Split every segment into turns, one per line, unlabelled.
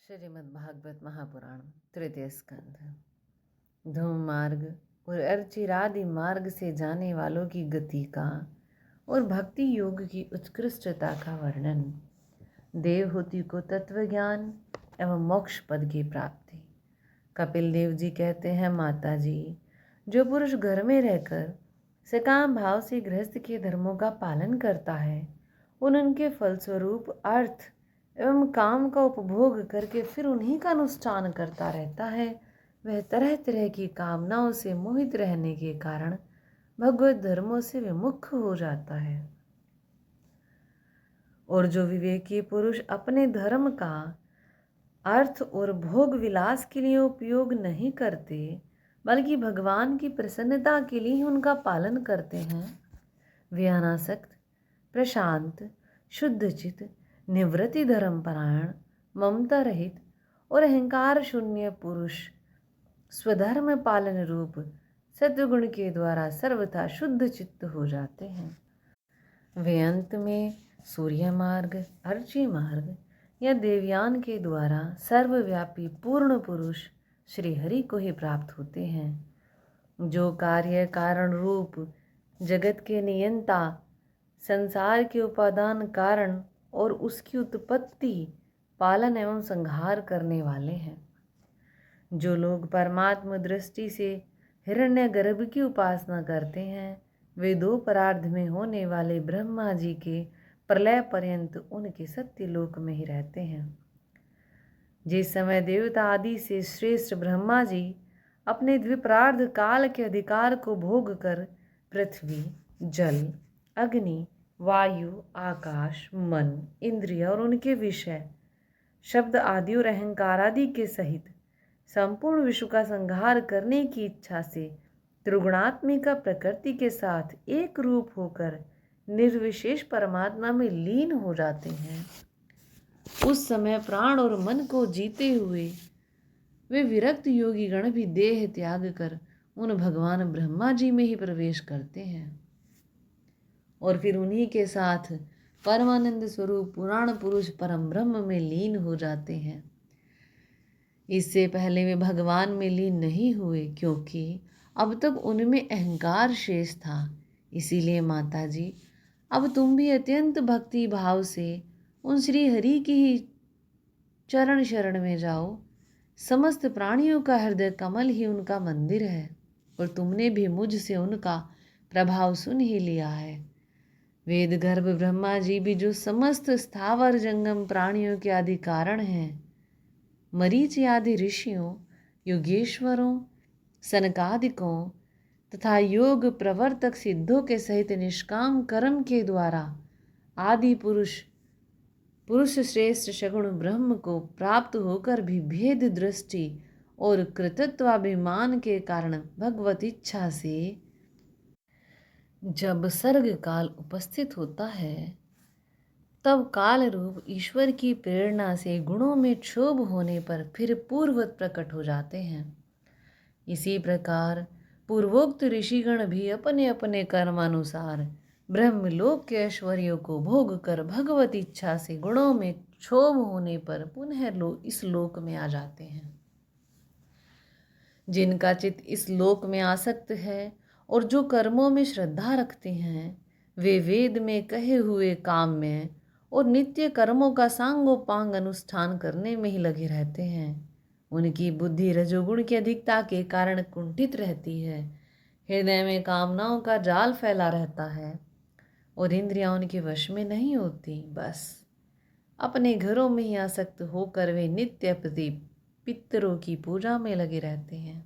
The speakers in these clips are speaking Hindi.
श्रीमद्भागवत महापुराण तृतीय स्कंध। धूम मार्ग और अर्चिरादि मार्ग से जाने वालों की गति का और भक्ति योग की उत्कृष्टता का वर्णन। देवहूति को तत्व ज्ञान एवं मोक्ष पद की प्राप्ति। कपिल देव जी कहते हैं, माता जी, जो पुरुष घर में रहकर सकाम भाव से गृहस्थ के धर्मों का पालन करता है, उनके फलस्वरूप अर्थ एवं काम का उपभोग करके फिर उन्हीं का अनुष्ठान करता रहता है, वह तरह तरह की कामनाओं से मोहित रहने के कारण भगवत धर्मों से विमुख हो जाता है। और जो विवेकी पुरुष अपने धर्म का अर्थ और भोग विलास के लिए उपयोग नहीं करते, बल्कि भगवान की प्रसन्नता के लिए ही उनका पालन करते हैं, वे अनासक्त, प्रशांत, शुद्धचित, निवृत्ति धर्मपरायण, ममता रहित और अहंकार शून्य पुरुष स्वधर्म पालन रूप सत्वगुण के द्वारा सर्वथा शुद्ध चित्त हो जाते हैं। वे अंत में सूर्य मार्ग, अर्ची मार्ग या देवयान के द्वारा सर्वव्यापी पूर्ण पुरुष श्री हरि को ही प्राप्त होते हैं। जो कार्य कारण रूप जगत के नियंता, संसार के उपादान कारण और उसकी उत्पत्ति, पालन एवं संहार करने वाले हैं। जो लोग परमात्मा दृष्टि से हिरण्यगर्भ की उपासना करते हैं, वे दो परार्ध में होने वाले ब्रह्मा जी के प्रलय पर्यंत उनके सत्य लोक में ही रहते हैं। जिस समय देवता आदि से श्रेष्ठ ब्रह्मा जी अपने द्विपरार्ध काल के अधिकार को भोग कर पृथ्वी, जल, अग्नि, वायु, आकाश, मन, इंद्रिय और उनके विषय, शब्द आदि और अहंकार आदि के सहित संपूर्ण विश्व का संहार करने की इच्छा से त्रिगुणात्मिका प्रकृति के साथ एक रूप होकर निर्विशेष परमात्मा में लीन हो जाते हैं, उस समय प्राण और मन को जीते हुए वे विरक्त योगी गण भी देह त्याग कर उन भगवान ब्रह्मा जी में ही प्रवेश करते हैं और फिर उन्हीं के साथ परमानंद स्वरूप पुराण पुरुष परम ब्रह्म में लीन हो जाते हैं। इससे पहले वे भगवान में लीन नहीं हुए, क्योंकि अब तक उनमें अहंकार शेष था। इसीलिए माता जी, अब तुम भी अत्यंत भक्ति भाव से उन श्री हरि की ही चरण शरण में जाओ। समस्त प्राणियों का हृदय कमल ही उनका मंदिर है और तुमने भी मुझ से उनका प्रभाव सुन ही लिया है। वेद गर्भ ब्रह्मा जी भी जो समस्त स्थावर जंगम प्राणियों के आदि कारण हैं, मरीचि आदि ऋषियों, योगेश्वरों, सनकादिकों तथा योग प्रवर्तक सिद्धों के सहित निष्काम कर्म के द्वारा आदि पुरुष श्रेष्ठ सगुण ब्रह्म को प्राप्त होकर भी भेद दृष्टि और कृतत्वाभिमान के कारण भगवत इच्छा से जब सर्ग काल उपस्थित होता है, तब काल रूप ईश्वर की प्रेरणा से गुणों में क्षोभ होने पर फिर पूर्ववत प्रकट हो जाते हैं। इसी प्रकार पूर्वोक्त ऋषिगण भी अपने अपने कर्मानुसार ब्रह्मलोक के ऐश्वर्यों को भोग कर भगवत इच्छा से गुणों में क्षोभ होने पर पुनः इस लोक में आ जाते हैं। जिनका चित्त इस लोक में आसक्त है और जो कर्मों में श्रद्धा रखते हैं, वे वेद में कहे हुए काम में और नित्य कर्मों का सांगोपांग अनुष्ठान करने में ही लगे रहते हैं। उनकी बुद्धि रजोगुण की अधिकता के कारण कुंठित रहती है, हृदय में कामनाओं का जाल फैला रहता है और इंद्रियां उनके वश में नहीं होती। बस अपने घरों में ही आसक्त होकर वे नित्य प्रति पितरों की पूजा में लगे रहते हैं।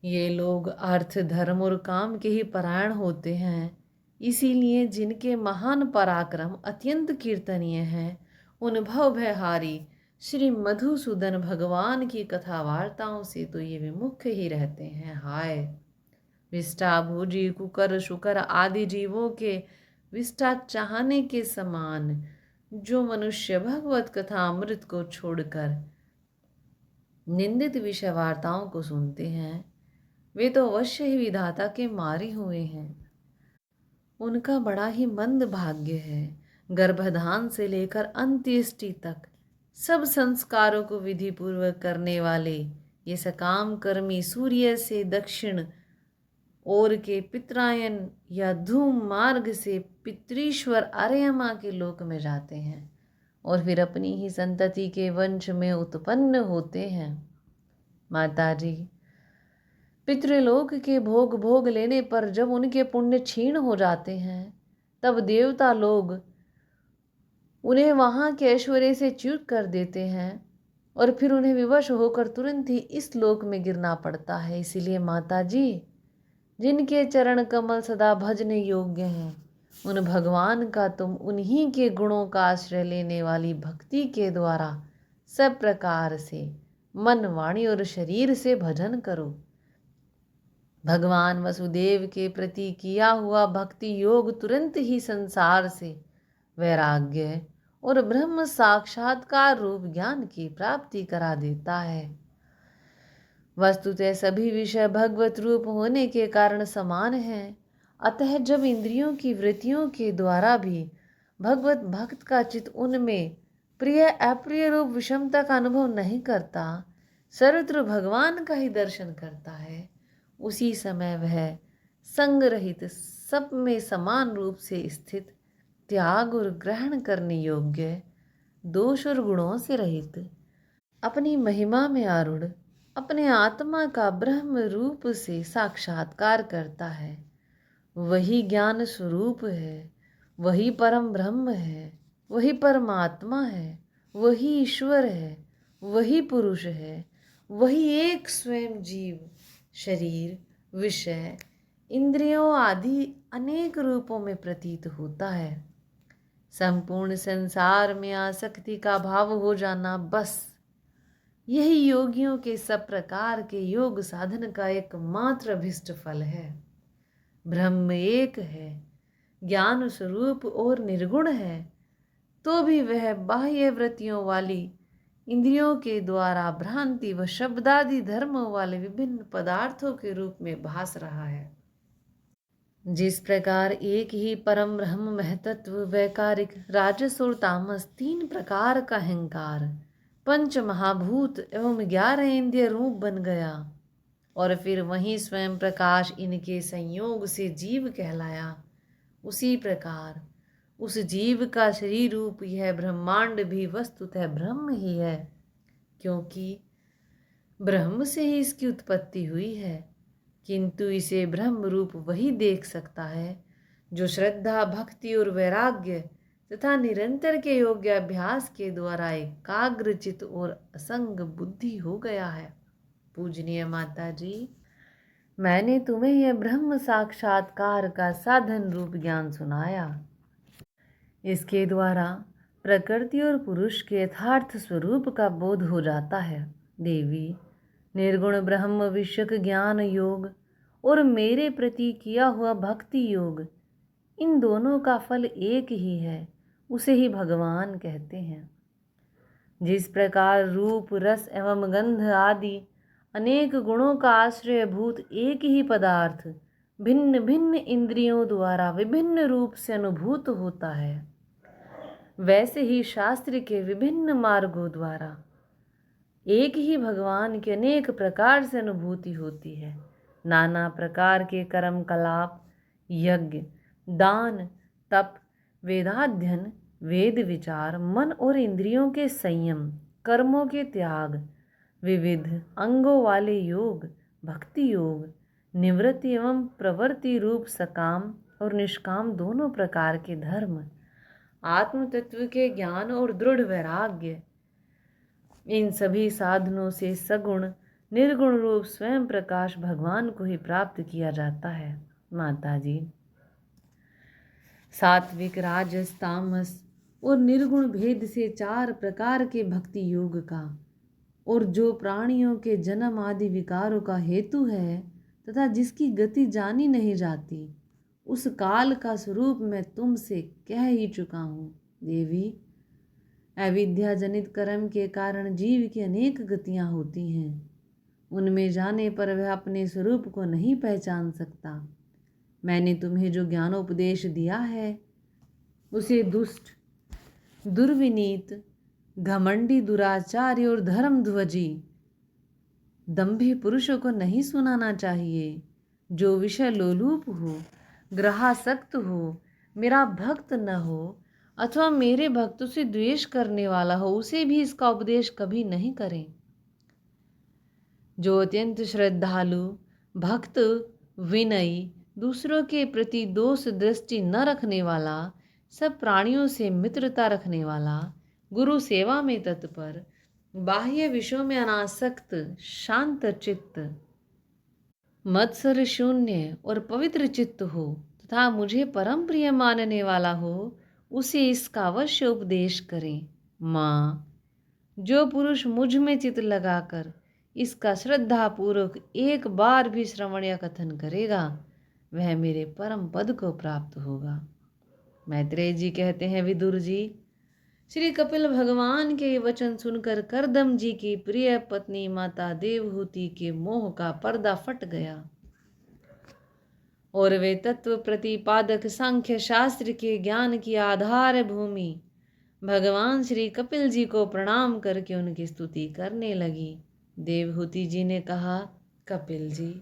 ये लोग अर्थ, धर्म और काम के ही परायण होते हैं। इसीलिए जिनके महान पराक्रम अत्यंत कीर्तनीय हैं, उन भवभयहारी श्री मधुसूदन भगवान की कथा वार्ताओं से तो ये विमुख ही रहते हैं। हाय, विष्टा भोजी, कुकर, शुकर आदि जीवों के विष्टा चाहने के समान जो मनुष्य भगवत कथा अमृत को छोड़कर निंदित विषय वार्ताओं को सुनते हैं, वे तो अवश्य ही विधाता के मारे हुए हैं। उनका बड़ा ही मंद भाग्य है। गर्भधान से लेकर अंत्येष्टि तक सब संस्कारों को विधि पूर्वक करने वाले ये सकाम कर्मी सूर्य से दक्षिण ओर के पितरायन या धूम मार्ग से पितृश्वर आर्यमा के लोक में जाते हैं और फिर अपनी ही संतति के वंश में उत्पन्न होते हैं। माताजी, पितृलोक के भोग लेने पर जब उनके पुण्य क्षीण हो जाते हैं तब देवता लोग उन्हें वहाँ के ऐश्वर्य से च्युत कर देते हैं और फिर उन्हें विवश होकर तुरंत ही इस लोक में गिरना पड़ता है। इसीलिए माताजी, जिनके चरण कमल सदा भजने योग्य हैं, उन भगवान का तुम उन्हीं के गुणों का आश्रय लेने वाली भक्ति के द्वारा सब प्रकार से मन, वाणी और शरीर से भजन करो। भगवान वसुदेव के प्रति किया हुआ भक्ति योग तुरंत ही संसार से वैराग्य और ब्रह्म साक्षात्कार रूप ज्ञान की प्राप्ति करा देता है। वस्तुतः सभी विषय भगवत रूप होने के कारण समान हैं। अतः जब इंद्रियों की वृत्तियों के द्वारा भी भगवत भक्त का चित्त उनमें प्रिय अप्रिय रूप विषमता का अनुभव नहीं करता, सर्वत्र भगवान का ही दर्शन करता है, उसी समय वह संग रहित, सब में समान रूप से स्थित, त्याग और ग्रहण करने योग्य, दोष और गुणों से रहित, अपनी महिमा में आरूढ़ अपने आत्मा का ब्रह्म रूप से साक्षात्कार करता है। वही ज्ञान स्वरूप है, वही परम ब्रह्म है, वही परमात्मा है, वही ईश्वर है, वही पुरुष है, वही एक स्वयं जीव, शरीर, विषय, इंद्रियों आदि अनेक रूपों में प्रतीत होता है। संपूर्ण संसार में आसक्ति का भाव हो जाना, बस यही योगियों के सब प्रकार के योग साधन का एकमात्र अभिष्ट फल है। ब्रह्म एक है, ज्ञान स्वरूप और निर्गुण है, तो भी वह बाह्य वृत्तियों वाली इंद्रियों के द्वारा भ्रांति व शब्दादि धर्मों वाले विभिन्न पदार्थों के रूप में भास रहा है। जिस प्रकार एक ही परम ब्रह्म महतत्व, वैकारिक, राजस और तामस, तीन प्रकार का अहंकार, पंच महाभूत एवं 11 इंद्रिय रूप बन गया और फिर वहीं स्वयं प्रकाश इनके संयोग से जीव कहलाया, उसी प्रकार उस जीव का शरीर रूप यह ब्रह्मांड भी वस्तुतः ब्रह्म ही है, क्योंकि ब्रह्म से ही इसकी उत्पत्ति हुई है। किंतु इसे ब्रह्म रूप वही देख सकता है जो श्रद्धा, भक्ति और वैराग्य तथा निरंतर के योग्य अभ्यास के द्वारा एकाग्रचित और असंग बुद्धि हो गया है। पूजनीय माता जी, मैंने तुम्हें यह ब्रह्म साक्षात्कार का साधन रूप ज्ञान सुनाया। इसके द्वारा प्रकृति और पुरुष के यथार्थ स्वरूप का बोध हो जाता है। देवी, निर्गुण ब्रह्म विषयक ज्ञान योग और मेरे प्रति किया हुआ भक्ति योग, इन दोनों का फल एक ही है, उसे ही भगवान कहते हैं। जिस प्रकार रूप, रस एवं गंध आदि अनेक गुणों का आश्रयभूत एक ही पदार्थ भिन्न भिन्न इंद्रियों द्वारा विभिन्न रूप से अनुभूत होता है, वैसे ही शास्त्र के विभिन्न मार्गों द्वारा एक ही भगवान की अनेक प्रकार से अनुभूति होती है। नाना प्रकार के कर्म कलाप, यज्ञ, दान, तप, वेदाध्ययन, वेद विचार, मन और इंद्रियों के संयम, कर्मों के त्याग, विविध अंगों वाले योग, भक्ति योग, निवृत्ति एवं प्रवृत्ति रूप सकाम और निष्काम दोनों प्रकार के धर्म, आत्म तत्व के ज्ञान और दृढ़ वैराग्य, इन सभी साधनों से सगुण निर्गुण रूप स्वयं प्रकाश भगवान को ही प्राप्त किया जाता है। माता जी, सात्विक, राजस, तामस और निर्गुण भेद से 4 प्रकार के भक्ति योग का और जो प्राणियों के जन्म आदि विकारों का हेतु है तथा जिसकी गति जानी नहीं जाती, उस काल का स्वरूप मैं तुमसे कह ही चुका हूँ। देवी, अविद्या जनित कर्म के कारण जीव की अनेक गतियाँ होती हैं, उनमें जाने पर वह अपने स्वरूप को नहीं पहचान सकता। मैंने तुम्हें जो ज्ञानोपदेश दिया है उसे दुष्ट, दुर्विनीत, घमंडी, दुराचारी और धर्मध्वजी दंभी पुरुषों को नहीं सुनाना चाहिए। जो विषय लोलुप हो, ग्रहासक्त हो, मेरा भक्त न हो अथवा मेरे भक्तों से द्वेष करने वाला हो, उसे भी इसका उपदेश कभी नहीं करें। जो अत्यंत श्रद्धालु, भक्त, विनयी, दूसरों के प्रति दोष दृष्टि न रखने वाला, सब प्राणियों से मित्रता रखने वाला, गुरु सेवा में तत्पर, बाह्य विषयों में अनासक्त, शांत चित्त, मत्सर शून्य और पवित्र चित्त हो तथा मुझे परम प्रिय मानने वाला हो, उसे इसका अवश्य उपदेश करें। माँ, जो पुरुष मुझ में चित्त लगाकर इसका श्रद्धापूर्वक एक बार भी श्रवण या कथन करेगा, वह मेरे परम पद को प्राप्त होगा। मैत्रेय जी कहते हैं, विदुर जी, श्री कपिल भगवान के वचन सुनकर करदम जी की प्रिय पत्नी माता देवहूति के मोह का पर्दा फट गया और वे तत्व प्रतिपादक सांख्य शास्त्र के ज्ञान की आधार भूमि भगवान श्री कपिल जी को प्रणाम करके उनकी स्तुति करने लगी। देवहूति जी ने कहा, कपिल जी,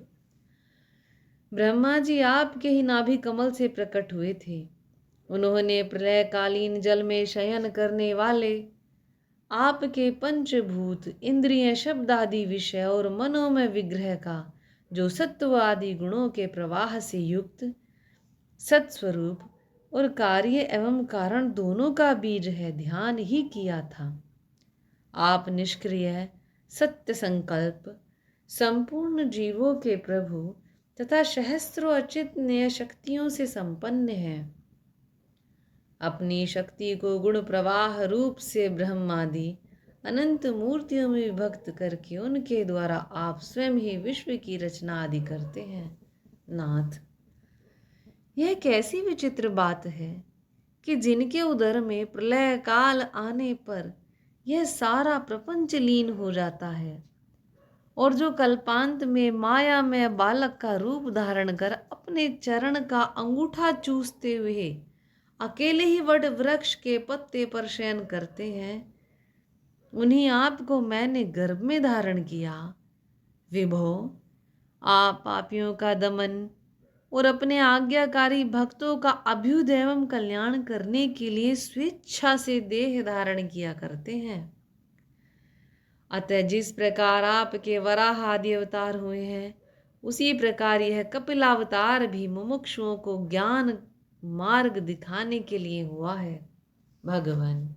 ब्रह्मा जी आपके ही नाभि कमल से प्रकट हुए थे। उन्होंने प्रलयकालीन जल में शयन करने वाले आपके पंचभूत, इंद्रिय, शब्द आदि विषय और मनोमय विग्रह का, जो सत्व आदि गुणों के प्रवाह से युक्त सत्स्वरूप और कार्य एवं कारण दोनों का बीज है, ध्यान ही किया था। आप निष्क्रिय, सत्य संकल्प, संपूर्ण जीवों के प्रभु तथा सहस्त्रों अचिंत्य शक्तियों से संपन्न हैं। अपनी शक्ति को गुण प्रवाह रूप से ब्रह्मादि अनंत मूर्तियों में विभक्त करके उनके द्वारा आप स्वयं ही विश्व की रचना आदि करते हैं। नाथ, यह कैसी विचित्र बात है कि जिनके उदर में प्रलय काल आने पर यह सारा प्रपंच लीन हो जाता है और जो कल्पांत में माया में बालक का रूप धारण कर अपने चरण का अंगूठा चूसते हुए अकेले ही वट वृक्ष के पत्ते पर शयन करते हैं, उन्हीं आपको मैंने गर्भ में धारण किया। विभो, आप पापियों का दमन और अपने आज्ञाकारी भक्तों का अभ्युदय एवं कल्याण करने के लिए स्वेच्छा से देह धारण किया करते हैं। अतः जिस प्रकार आपके वराह आदि अवतार हुए हैं, उसी प्रकार यह कपिलावतार भी मुमुक्षुओं को ज्ञान मार्ग दिखाने के लिए हुआ है। भगवान,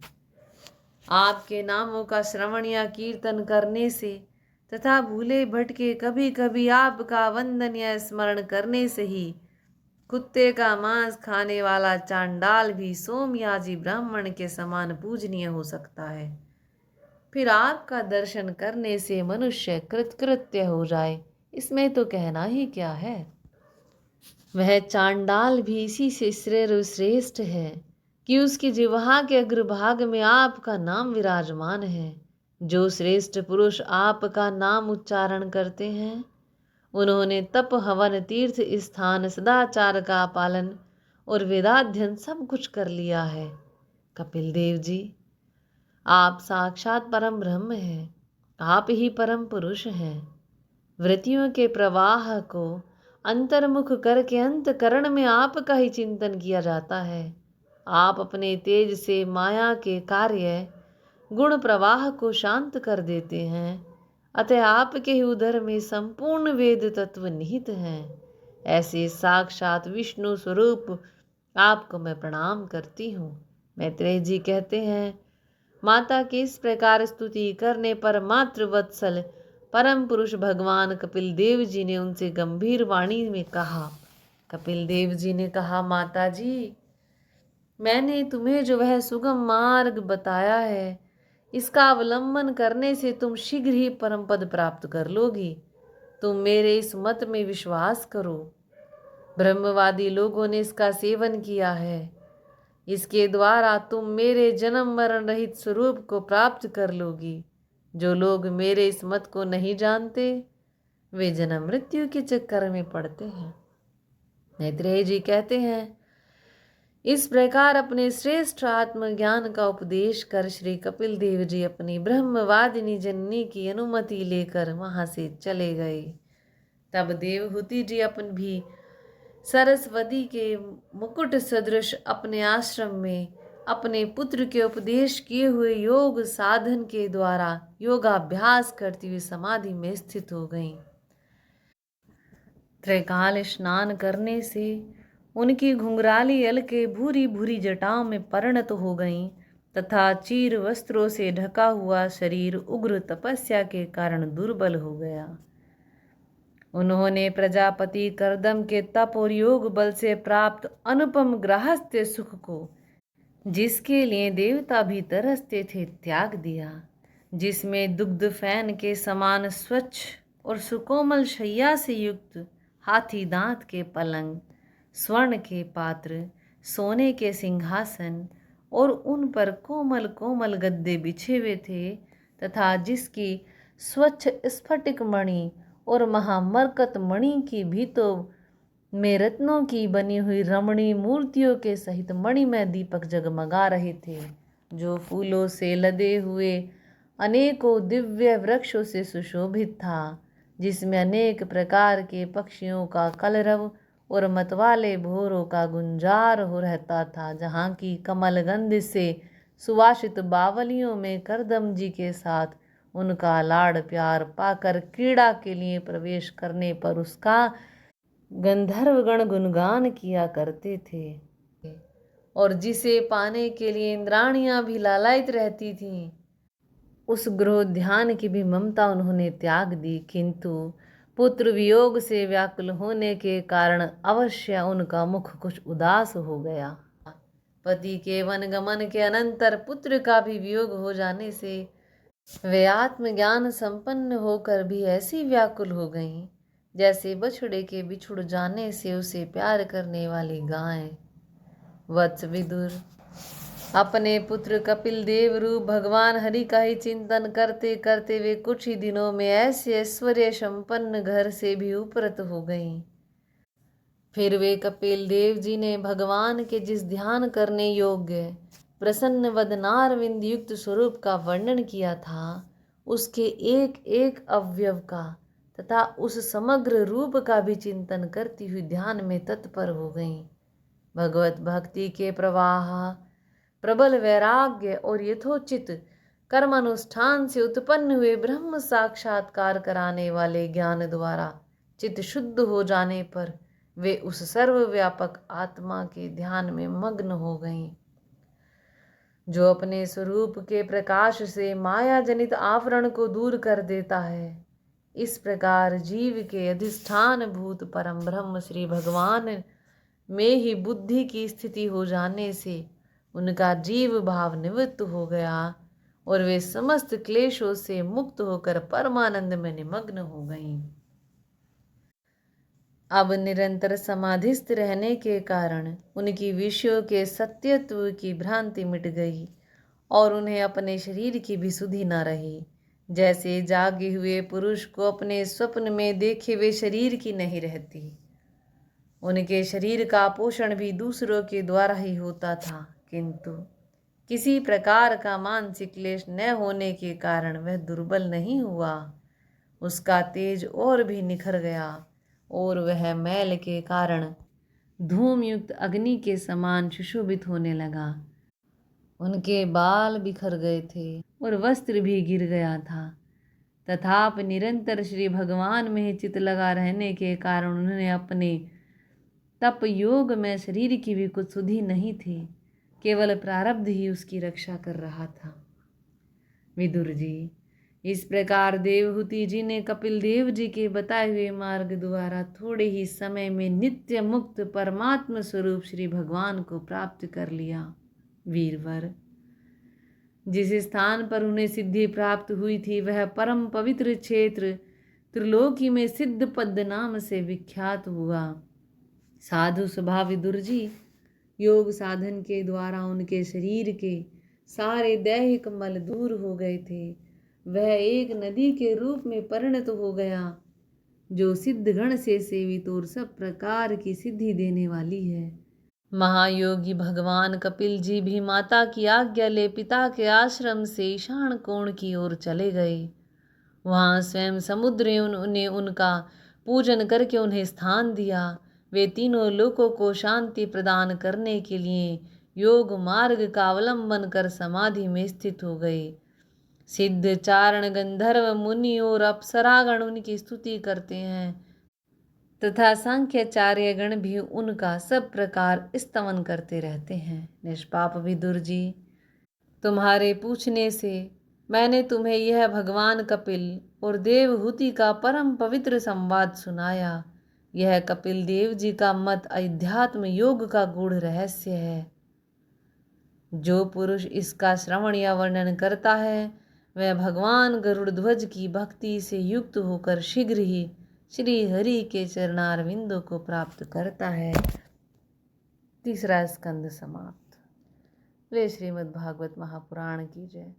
आपके नामों का श्रवण या कीर्तन करने से तथा भूले भटके कभी कभी आपका वंदन या स्मरण करने से ही कुत्ते का मांस खाने वाला चांडाल भी सोमयाजी ब्राह्मण के समान पूजनीय हो सकता है। फिर आपका दर्शन करने से मनुष्य कृतकृत्य हो जाए, इसमें तो कहना ही क्या है। वह चांडाल भी इसी से श्रेष्ठ है कि उसकी जिह्वा के अग्रभाग में आपका नाम विराजमान है। जो श्रेष्ठ पुरुष आपका नाम उच्चारण करते हैं, उन्होंने तप, हवन, तीर्थ स्थान, सदाचार का पालन और वेदाध्ययन सब कुछ कर लिया है। कपिल देव जी, आप साक्षात परम ब्रह्म हैं, आप ही परम पुरुष हैं। वृत्तियों के प्रवाह को अंतर्मुख करके अंतकरण में आपका ही चिंतन किया जाता है। आप अपने तेज से माया के कार्य गुण प्रवाह को शांत कर देते हैं। अतः आपके ही उदर में संपूर्ण वेद तत्व निहित हैं। ऐसे साक्षात विष्णु स्वरूप आपको मैं प्रणाम करती हूँ। मैत्रेय जी कहते हैं, माता की इस प्रकार स्तुति करने पर मातृवत्सल परम पुरुष भगवान कपिल देव जी ने उनसे गंभीर वाणी में कहा। कपिल देव जी ने कहा, माता जी, मैंने तुम्हें जो वह सुगम मार्ग बताया है, इसका अवलंबन करने से तुम शीघ्र ही परम पद प्राप्त कर लोगी। तुम मेरे इस मत में विश्वास करो। ब्रह्मवादी लोगों ने इसका सेवन किया है। इसके द्वारा तुम मेरे जन्म मरण रहित स्वरूप को प्राप्त कर लोगी। जो लोग मेरे इस मत को नहीं जानते, वे जन्म मृत्यु के चक्कर में पड़ते हैं। मैत्रेय जी कहते हैं, इस प्रकार अपने श्रेष्ठ आत्मज्ञान का उपदेश कर श्री कपिल देव जी अपनी ब्रह्मवादिनी जननी की अनुमति लेकर वहां से चले गए। तब देवहूति जी अपन भी सरस्वती के मुकुट सदृश अपने आश्रम में अपने पुत्र के उपदेश किए हुए योग साधन के द्वारा योगाभ्यास करती हुई समाधि में स्थित हो गईं। त्रैकाल स्नान करने से उनकी घुंघराली अलके भूरी भूरी जटाओं में परिणत हो गईं तथा चीर वस्त्रों से ढका हुआ शरीर उग्र तपस्या के कारण दुर्बल हो गया। उन्होंने प्रजापति करदम के तप और योग बल से प्राप्त अनुपम गृहस्थ सुख को, जिसके लिए देवता भी तरसते थे, त्याग दिया, जिसमें दुग्ध फैन के समान स्वच्छ और सुकोमल शैया से युक्त हाथी दांत के पलंग, स्वर्ण के पात्र, सोने के सिंहासन और उन पर कोमल कोमल गद्दे बिछे हुए थे तथा जिसकी स्वच्छ स्फटिक मणि और महामरकत मणि की भीतों में रत्नों की बनी हुई रमणी मूर्तियों के सहित मणिमय दीपक जगमगा रहे थे, जो फूलों से लदे हुए अनेकों दिव्य वृक्षों से सुशोभित था, जिसमें अनेक प्रकार के पक्षियों का कलरव और मतवाले भोरों का गुंजार हो रहता था, जहाँ की कमलगंध से सुवासित बावलियों में करदम जी के साथ उनका लाड़ प्यार पाकर क्रीड़ा के लिए प्रवेश करने पर उसका गंधर्वगण गुणगान किया करते थे और जिसे पाने के लिए इंद्राणियां भी लालायित रहती थीं, उस गृहोद्यान की भी ममता उन्होंने त्याग दी, किंतु पुत्र वियोग से व्याकुल होने के कारण अवश्य उनका मुख कुछ उदास हो गया। पति के वनगमन के अनंतर पुत्र का भी वियोग हो जाने से वे आत्मज्ञान संपन्न होकर भी ऐसी व्याकुल हो गईं जैसे बछड़े के बिछुड़ जाने से उसे प्यार करने वाली गाय। वत्स विदुर, अपने पुत्र कपिल देव रूप भगवान हरि का ही चिंतन करते करते वे कुछ ही दिनों में ऐसे ऐश्वर्य संपन्न घर से भी उपरत हो गईं। फिर वे कपिल देव जी ने भगवान के जिस ध्यान करने योग्य प्रसन्न वदनारविंद युक्त स्वरूप का वर्णन किया था, उसके एक एक अवयव का तथा उस समग्र रूप का भी चिंतन करती हुई ध्यान में तत्पर हो गईं। भगवत भक्ति के प्रवाह, प्रबल वैराग्य और यथोचित कर्मानुष्ठान से उत्पन्न हुए ब्रह्म साक्षात्कार कराने वाले ज्ञान द्वारा चित्त शुद्ध हो जाने पर वे उस सर्वव्यापक आत्मा के ध्यान में मग्न हो गईं, जो अपने स्वरूप के प्रकाश से माया जनित आवरण को दूर कर देता है। इस प्रकार जीव के अधिष्ठान भूत परम ब्रह्म श्री भगवान में ही बुद्धि की स्थिति हो जाने से उनका जीव भाव निवृत्त हो गया और वे समस्त क्लेशों से मुक्त होकर परमानंद में निमग्न हो गईं। अब निरंतर समाधिस्थ रहने के कारण उनकी विषयों के सत्यत्व की भ्रांति मिट गई और उन्हें अपने शरीर की भी सुधि न रही। जैसे जागे हुए पुरुष को अपने स्वप्न में देखे हुए शरीर की नहीं रहती, उनके शरीर का पोषण भी दूसरों के द्वारा ही होता था, किंतु किसी प्रकार का मानसिक क्लेश न होने के कारण वह दुर्बल नहीं हुआ। उसका तेज और भी निखर गया और वह मैल के कारण धूमयुक्त अग्नि के समान सुशोभित होने लगा। उनके बाल बिखर गए थे और वस्त्र भी गिर गया था, तथापि निरंतर श्री भगवान में ही चित्त लगा रहने के कारण उन्होंने अपने तप योग में शरीर की भी कुछ सुधि नहीं थी, केवल प्रारब्ध ही उसकी रक्षा कर रहा था। विदुर जी, इस प्रकार देवहूति जी ने कपिल देव जी के बताए हुए मार्ग द्वारा थोड़े ही समय में नित्य मुक्त परमात्म स्वरूप श्री भगवान को प्राप्त कर लिया। वीरवर, जिस स्थान पर उन्हें सिद्धि प्राप्त हुई थी वह परम पवित्र क्षेत्र त्रिलोकी में सिद्ध पद नाम से विख्यात हुआ। साधु स्वभाव विदुर जी, योग साधन के द्वारा उनके शरीर के सारे दैहिक मल दूर हो गए थे। वह एक नदी के रूप में परिणत हो गया, जो सिद्ध गण से सेवित और सब प्रकार की सिद्धि देने वाली है। महायोगी भगवान कपिल जी भी माता की आज्ञा ले पिता के आश्रम से ईशान कोण की ओर चले गए। वहाँ स्वयं समुद्र ने उनका पूजन करके उन्हें स्थान दिया। वे तीनों लोकों को शांति प्रदान करने के लिए योग मार्ग का अवलंबन कर समाधि में स्थित हो गए। सिद्ध चारण गंधर्व मुनि और अप्सरागण उनकी स्तुति करते हैं तथा सांख्याचार्य गण भी उनका सब प्रकार स्तवन करते रहते हैं। निष्पाप विदुर जी, तुम्हारे पूछने से मैंने तुम्हें यह भगवान कपिल और देवहूति का परम पवित्र संवाद सुनाया। यह कपिल देव जी का मत अध्यात्म योग का गूढ़ रहस्य है। जो पुरुष इसका श्रवण या वर्णन करता है वह भगवान गरुड़ ध्वज की भक्ति से युक्त होकर शीघ्र ही श्री हरि के चरणारविंदों को प्राप्त करता है। तीसरा स्कंद समाप्त। वे श्रीमद् भागवत महापुराण की जय।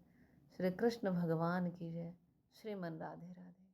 श्री कृष्ण भगवान की जय। श्रीमन राधे राधे।